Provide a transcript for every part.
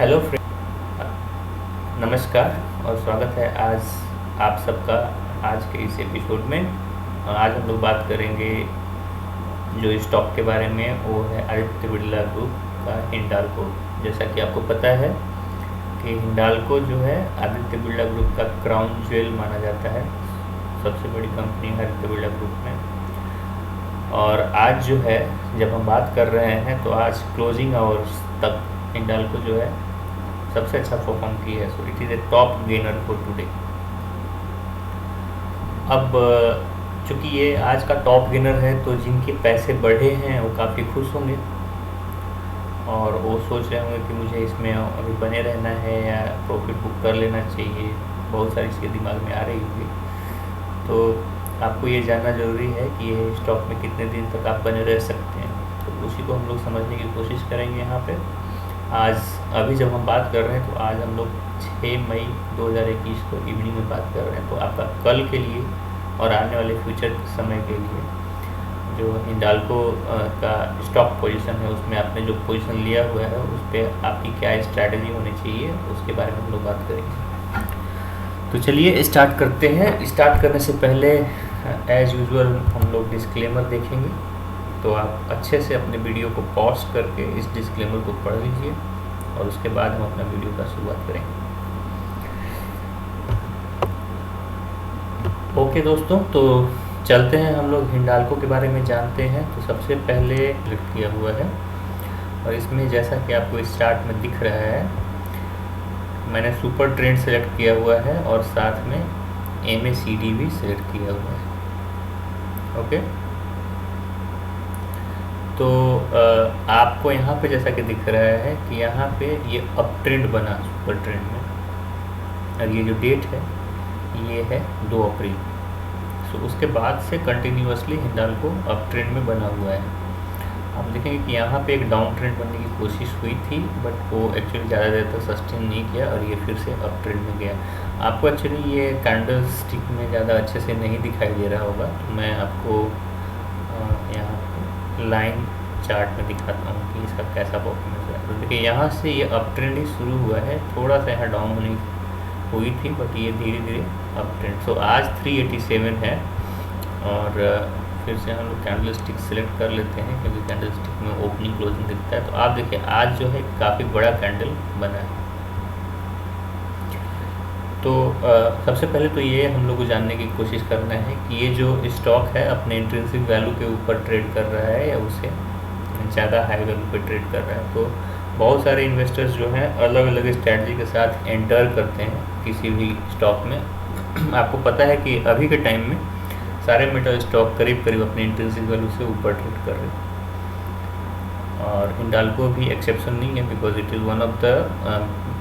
Hello friend, नमस्कार और स्वागत है आज आप सबका आज के इस एपिसोड में। और आज हम लोग बात करेंगे जो स्टॉक के बारे में, वो है आदित्य बिरला ग्रुप का हिंडाल्को। जैसा कि आपको पता है कि हिंडाल्को जो है आदित्य बिरला ग्रुप का क्राउन ज्वेल माना जाता है, सबसे बड़ी कंपनी है आदित्य बिरला ग्रुप में। और आज जो है जब हम बात कर रहे हैं तो आज क्लोजिंग आवर्स तक हिंडाल्को जो है सबसे अच्छा परफॉर्म की है। So it is a top gainer for today. अब चूँकि ये आज का टॉप गेनर है तो जिनके पैसे बढ़े हैं वो काफ़ी खुश होंगे और वो सोच रहे होंगे कि मुझे इसमें अभी बने रहना है या प्रॉफिट बुक कर लेना चाहिए। बहुत सारी चीज़ें दिमाग में आ रही होगी, तो आपको ये जानना ज़रूरी है कि ये स्टॉक में कितने दिन तक आप बने रह सकते हैं। तो उसी को हम लोग समझने की कोशिश करेंगे यहाँ पे। आज अभी जब हम बात कर रहे हैं तो आज हम लोग 6 मई 2021 को इवनिंग में बात कर रहे हैं। तो आपका कल के लिए और आने वाले फ्यूचर समय के लिए जो हिंडाल्को का स्टॉक पोजीशन है उसमें आपने जो पोजीशन लिया हुआ है उस पर आपकी क्या स्ट्रैटेजी होनी चाहिए उसके बारे में हम लोग बात करेंगे। तो चलिए स्टार्ट करते हैं। स्टार्ट करने से पहले एज़ यूजुअल हम लोग डिस्क्लेमर देखेंगे, तो आप अच्छे से अपने वीडियो को पॉज करके इस डिस्क्लेमर को पढ़ लीजिए और उसके बाद हम अपना वीडियो का शुरुआत करेंगे। ओके दोस्तों, तो चलते हैं हम लोग हिंडाल्को के बारे में जानते हैं। तो सबसे पहले क्लिक किया हुआ है और इसमें जैसा कि आपको स्टार्ट में दिख रहा है मैंने सुपर ट्रेंड सेलेक्ट किया हुआ है और साथ में MACD भी सेलेक्ट किया हुआ है। ओके, तो आपको यहाँ पे जैसा कि दिख रहा है कि यहाँ पे ये अप ट्रेंड बना सुपर ट्रेंड में और ये जो डेट है ये है 2 अप्रैल। सो उसके बाद से कंटिन्यूसली हिंडाल्को अप ट्रेंड में बना हुआ है। आप देखेंगे कि यहाँ पे एक डाउन ट्रेंड बनने की कोशिश हुई थी बट वो एक्चुअली ज़्यादा देर तक सस्टेन नहीं किया और ये फिर से अप ट्रेंड में गया। आपको एक्चुअली ये कैंडल स्टिक में ज़्यादा अच्छे से नहीं दिखाई दे रहा होगा, तो मैं आपको यहाँ लाइन चार्ट में दिखाता हूँ कि इसका कैसा परफॉर्मेंस है। तो देखिए यहाँ से ये अप ट्रेंड ही शुरू हुआ है, थोड़ा सा यहाँ डाउन होने हुई थी बट ये धीरे धीरे अप ट्रेंड। सो आज 387 है और फिर से हम लोग कैंडल स्टिक सेलेक्ट कर लेते हैं क्योंकि कैंडल स्टिक में ओपनिंग क्लोजिंग दिखता है। तो आप देखिए आज जो है काफ़ी बड़ा कैंडल बना है। तो सबसे पहले तो ये हम लोग को जानने की कोशिश करना है कि ये जो स्टॉक है अपने इंट्रिंसिक वैल्यू के ऊपर ट्रेड कर रहा है या उसे ज़्यादा हाई वैल्यू पे ट्रेड कर रहा है। तो बहुत सारे इन्वेस्टर्स जो हैं अलग अलग स्ट्रैटेजी के साथ एंटर करते हैं किसी भी स्टॉक में। आपको पता है कि अभी के टाइम में सारे मेटल स्टॉक करीब करीब अपने इंट्रिंसिक वैल्यू से ऊपर ट्रेड कर रहे हैं और हिंडाल्को भी एक्सेप्शन नहीं है because it is one of the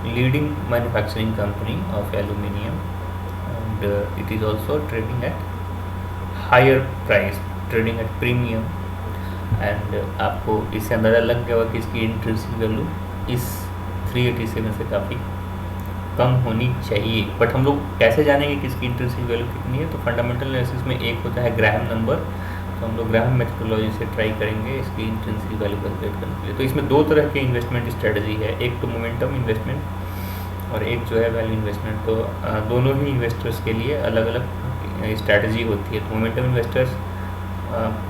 leading manufacturing company of aluminium and it is also trading at higher price, trading at premium and आपको इससे अंदाज़ा लग गया होगा कि इसकी इंट्रिंसिक वैल्यू इस 387 से काफ़ी कम होनी चाहिए। बट हम लोग कैसे जानेंगे कि इसकी इंट्रिंसिक वैल्यू कितनी है? तो फंडामेंटल एनालिसिस में एक होता है ग्राहम नंबर, तो हम लोग ग्राहम मेथोडोलॉजी से ट्राई करेंगे इसकी इंट्रिंसिक वैल्यू कैलकुलेट करने के लिए। तो इसमें 2 तरह की इन्वेस्टमेंट स्ट्रेटजी है, एक तो मोमेंटम इन्वेस्टमेंट और एक जो है वैल्यू इन्वेस्टमेंट। तो दोनों ही इन्वेस्टर्स के लिए अलग अलग स्ट्रेटजी होती है। तो मोमेंटम इन्वेस्टर्स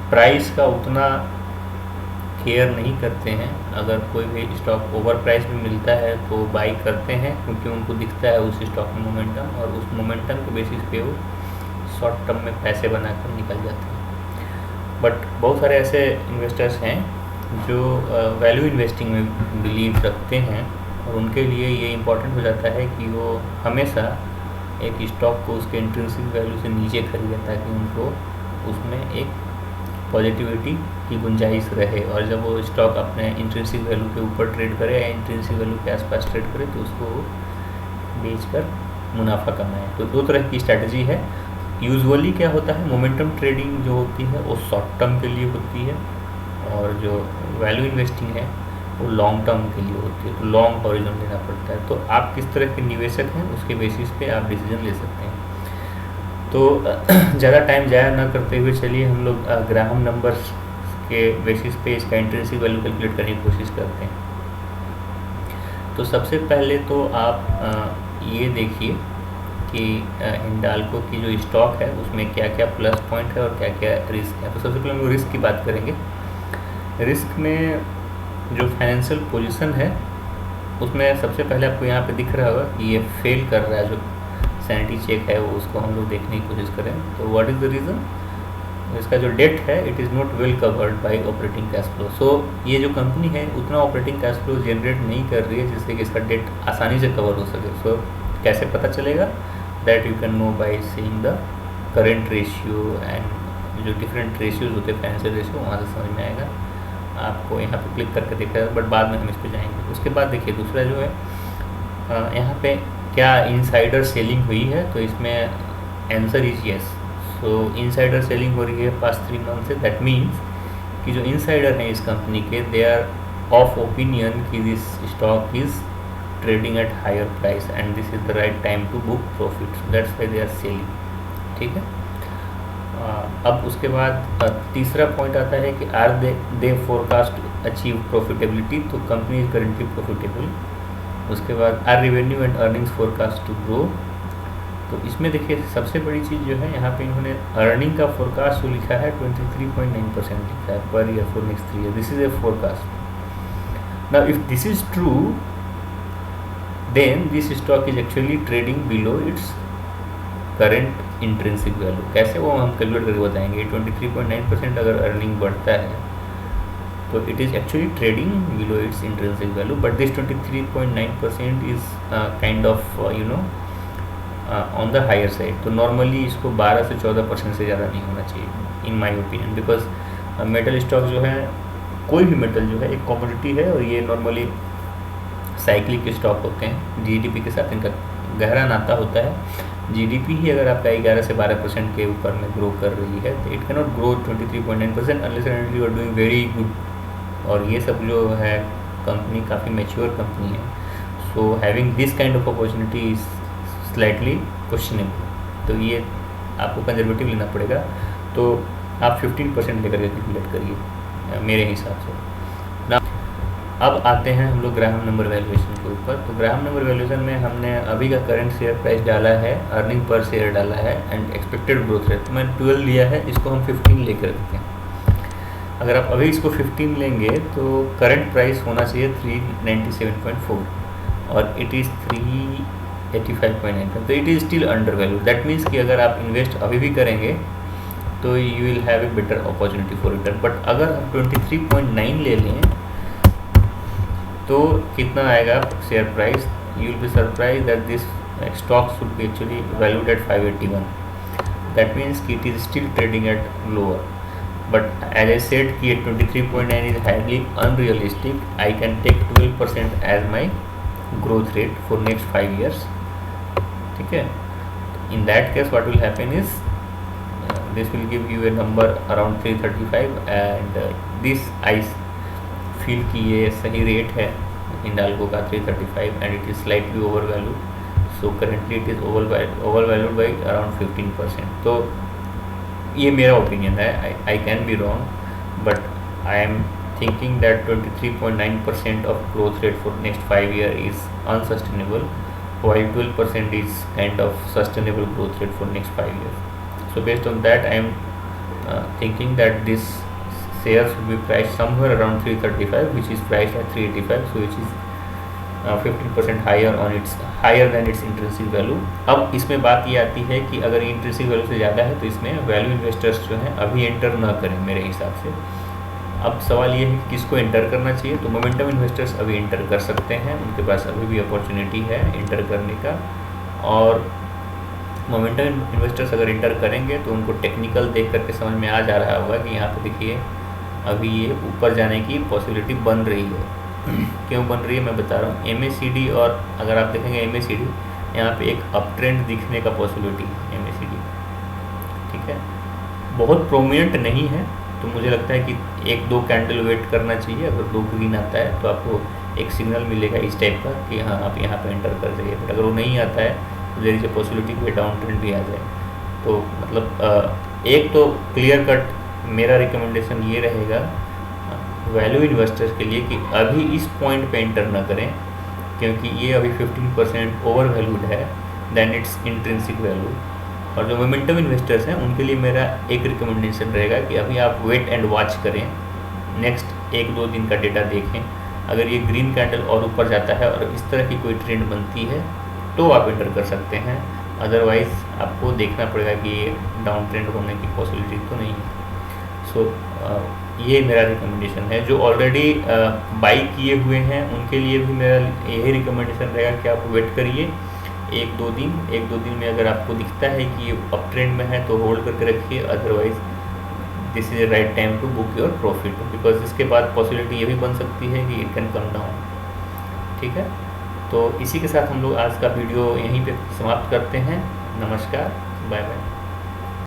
प्राइस का उतना केयर नहीं करते हैं, अगर कोई भी स्टॉक ओवर प्राइस में मिलता है तो बाई करते हैं क्योंकि उनको दिखता है उस स्टॉक में मोमेंटम और उस मोमेंटम के बेसिस पे वो शॉर्ट टर्म में पैसे बनाकर निकल जाते हैं। बट बहुत सारे ऐसे इन्वेस्टर्स हैं जो वैल्यू इन्वेस्टिंग में बिलीव रखते हैं और उनके लिए ये इम्पॉर्टेंट हो जाता है कि वो हमेशा एक स्टॉक को उसके इंट्रिंसिक वैल्यू से नीचे खरीदें ताकि उनको उसमें एक पॉजिटिविटी की गुंजाइश रहे और जब वो स्टॉक अपने इंट्रिंसिक वैल्यू के ऊपर ट्रेड करे या इंट्रिंसिक वैल्यू के आसपास ट्रेड करे तो उसको बेचकर मुनाफा कमाए। तो 2 तरह की स्ट्रैटेजी है। यूजुअली क्या होता है, मोमेंटम ट्रेडिंग जो होती है वो शॉर्ट टर्म के लिए होती है और जो वैल्यू इन्वेस्टिंग है वो लॉन्ग टर्म के लिए होती है। तो लॉन्ग हॉरिजॉन लेना पड़ता है। तो आप किस तरह के निवेशक हैं उसके बेसिस पे आप डिसीजन ले सकते हैं। तो ज़्यादा टाइम ज़ाया ना करते हुए चलिए हम लोग ग्राहम नंबर्स के बेसिस पे इसका इंट्रिंसिक वैल्यू कैलकुलेट करने की कोशिश करते हैं। तो सबसे पहले तो आप ये देखिए कि हिंडाल्को की जो स्टॉक है उसमें क्या क्या प्लस पॉइंट है और क्या क्या रिस्क है। तो सबसे पहले हम लोग रिस्क की बात करेंगे। रिस्क में जो फाइनेंशियल पोजीशन है उसमें सबसे पहले आपको यहाँ पे दिख रहा होगा कि ये फेल कर रहा है, जो सैनिटी चेक है वो उसको हम लोग देखने की कोशिश करें। तो व्हाट इज़ द रीज़न? इसका जो डेट है it is not well covered by operating cash flow. So ये जो कंपनी है उतना ऑपरेटिंग कैश फ्लो जनरेट नहीं कर रही है जिससे कि इसका डेट आसानी से कवर हो सके। सो कैसे पता चलेगा? That you can know by seeing the current ratio and जो डिफरेंट रेशियोज होते हैं फाइनेंशियल रेशियो, वहाँ से समझ में आएगा। आपको यहाँ पे क्लिक करके देखा है, बट बाद में हम इस पर जाएंगे। उसके बाद देखिए दूसरा जो है यहाँ पे क्या इनसाइडर सेलिंग हुई है, तो इसमें answer is yes. So insider selling हो रही है पास्ट 3 मंथ से। दैट मीन्स कि जो इनसाइडर हैं इस कंपनी के, दे आर ऑफ ओपिनियन कि this stock is trading at higher price and this is the right time to book profit, so that's why they are selling. ठीक है। अब उसके बाद तीसरा पॉइंट आता है कि are they forecast achieve profitability, तो कंपनी इज करेंटली प्रॉफिटेबल। उसके बाद are revenue and earnings forecast to grow. तो इसमें देखिए सबसे बड़ी चीज़ जो है यहाँ पे इन्होंने अर्निंग का फोरकास्ट जो लिखा है 23.9% लिखा है per year for next 3 year. This is a forecast. Now if this is true then this stock is actually trading below its current intrinsic value. कैसे वो हम कैलकुलेट करके बताएंगे। 23.9% अगर अर्निंग बढ़ता है तो it is actually trading below its intrinsic value, but this 23.9% is kind of you know on the higher side. तो नॉर्मली इसको 12 से 14% से ज़्यादा नहीं होना चाहिए in my opinion, because metal stock जो है, कोई भी मेटल जो है एक कमोडिटी है और ये नॉर्मली साइक्लिक स्टॉक होते हैं। जीडीपी के साथ इनका गहरा नाता होता है। जीडीपी ही अगर आपका 11 से 12% के ऊपर में ग्रो कर रही है तो it can not grow 23.9% unless and you are doing very good. और ये सब जो है कंपनी काफ़ी मैच्योर कंपनी है। So having this kind of opportunity is slightly questionable. तो ये आपको कंजर्वेटिव लेना पड़ेगा। तो आप 15% लेकर के कैलकुलेट करिए मेरे हिसाब से ना। अब आते हैं हम लोग ग्राहम नंबर वैल्यूएशन के ऊपर। तो ग्राहम नंबर वैल्यूएशन में हमने अभी का करंट शेयर प्राइस डाला है, अर्निंग पर शेयर डाला है एंड एक्सपेक्टेड ग्रोथ रेट। तो मैंने 12 लिया है, इसको हम 15 लेकर रखते हैं। अगर आप अभी इसको 15 लेंगे तो करंट प्राइस होना चाहिए 397.4 और इट इज़ 385.9, तो it is still under value. That means कि अगर आप इन्वेस्ट अभी भी करेंगे तो you will have a better opportunity for return. But अगर आप 23.9 ले लें तो कितना आएगा share price? You will be surprise that this stock should be actually valued at 581। That means कि it is still trading at lower. But as I said कि 23.9 is highly unrealistic. I can take 12% as my growth rate for next 5 years। ठीक है। In that case what will happen is this will give you a number around 335 and this I feel कि ये सही rate है हिंडाल्को का 335 and it is slightly over valued. So currently it is over valued by around 15%। तो ये मेरा opinion है। I can be wrong but I am thinking that 23.9% of growth rate for next 5 year is unsustainable while 12% is kind of sustainable growth rate for next 5 years. So based on that I am thinking that this shares will be priced somewhere around 335 which is priced at 385, so which is 15% higher than its intrinsic value. अब इसमें बात ये आती है कि अगर intrinsic value से ज़्यादा है तो इसमें वैल्यू इन्वेस्टर्स जो हैं अभी एंटर ना करें मेरे हिसाब से। अब सवाल ये है कि किसको एंटर करना चाहिए। तो मोमेंटम इन्वेस्टर्स अभी एंटर कर सकते हैं, उनके पास अभी भी अपॉर्चुनिटी है एंटर करने का। और मोमेंटम इन्वेस्टर्स अगर एंटर करेंगे तो उनको टेक्निकल देख करके समझ में आ जा रहा होगा कि यहाँ पे देखिए अभी ये ऊपर जाने की पॉसिबिलिटी बन रही है। क्यों बन रही है मैं बता रहा हूँ। MACD और अगर आप देखेंगे MACD यहाँ पे एक अप ट्रेंड दिखने का पॉसिबिलिटी है MACD। ठीक है, बहुत प्रोमिनेंट नहीं है तो मुझे लगता है कि 1-2 कैंडल वेट करना चाहिए। अगर 2 ग्रीन आता है तो आपको एक सिग्नल मिलेगा इस टाइप का कि हाँ आप यहाँ पे एंटर कर जाइए। बट अगर वो नहीं आता है तो देयर इज ए पॉसिबिलिटी कि डाउन ट्रेंड भी आ जाए। तो मतलब एक तो क्लियर कट मेरा रिकमेंडेशन ये रहेगा वैल्यू इन्वेस्टर्स के लिए कि अभी इस पॉइंट पे एंटर ना करें, क्योंकि ये अभी 15% ओवर वैल्यूड है देन इट्स इंट्रिंसिक वैल्यू। और जो मोमेंटम इन्वेस्टर्स हैं उनके लिए मेरा एक रिकमेंडेशन रहेगा कि अभी आप वेट एंड वॉच करें, नेक्स्ट 1-2 दिन का डेटा देखें। अगर ये ग्रीन कैंडल और ऊपर जाता है और इस तरह की कोई ट्रेंड बनती है तो आप एंटर कर सकते हैं, अदरवाइज़ आपको देखना पड़ेगा कि ये डाउन ट्रेंड होने की पॉसिबिलिटी तो नहीं है। सो ये मेरा रिकमेंडेशन है। जो ऑलरेडी बाई किए हुए हैं उनके लिए भी मेरा यही रिकमेंडेशन रहेगा कि आप वेट करिए 1-2 दिन में अगर आपको दिखता है कि ये अप ट्रेंड में है तो होल्ड करके रखिए, otherwise this is right time to book your profit, because इसके बाद पॉसिबिलिटी ये भी बन सकती है कि इट कैन कम डाउन। ठीक है, तो इसी के साथ हम लोग आज का वीडियो यहीं पे समाप्त करते हैं। नमस्कार, बाय बाय।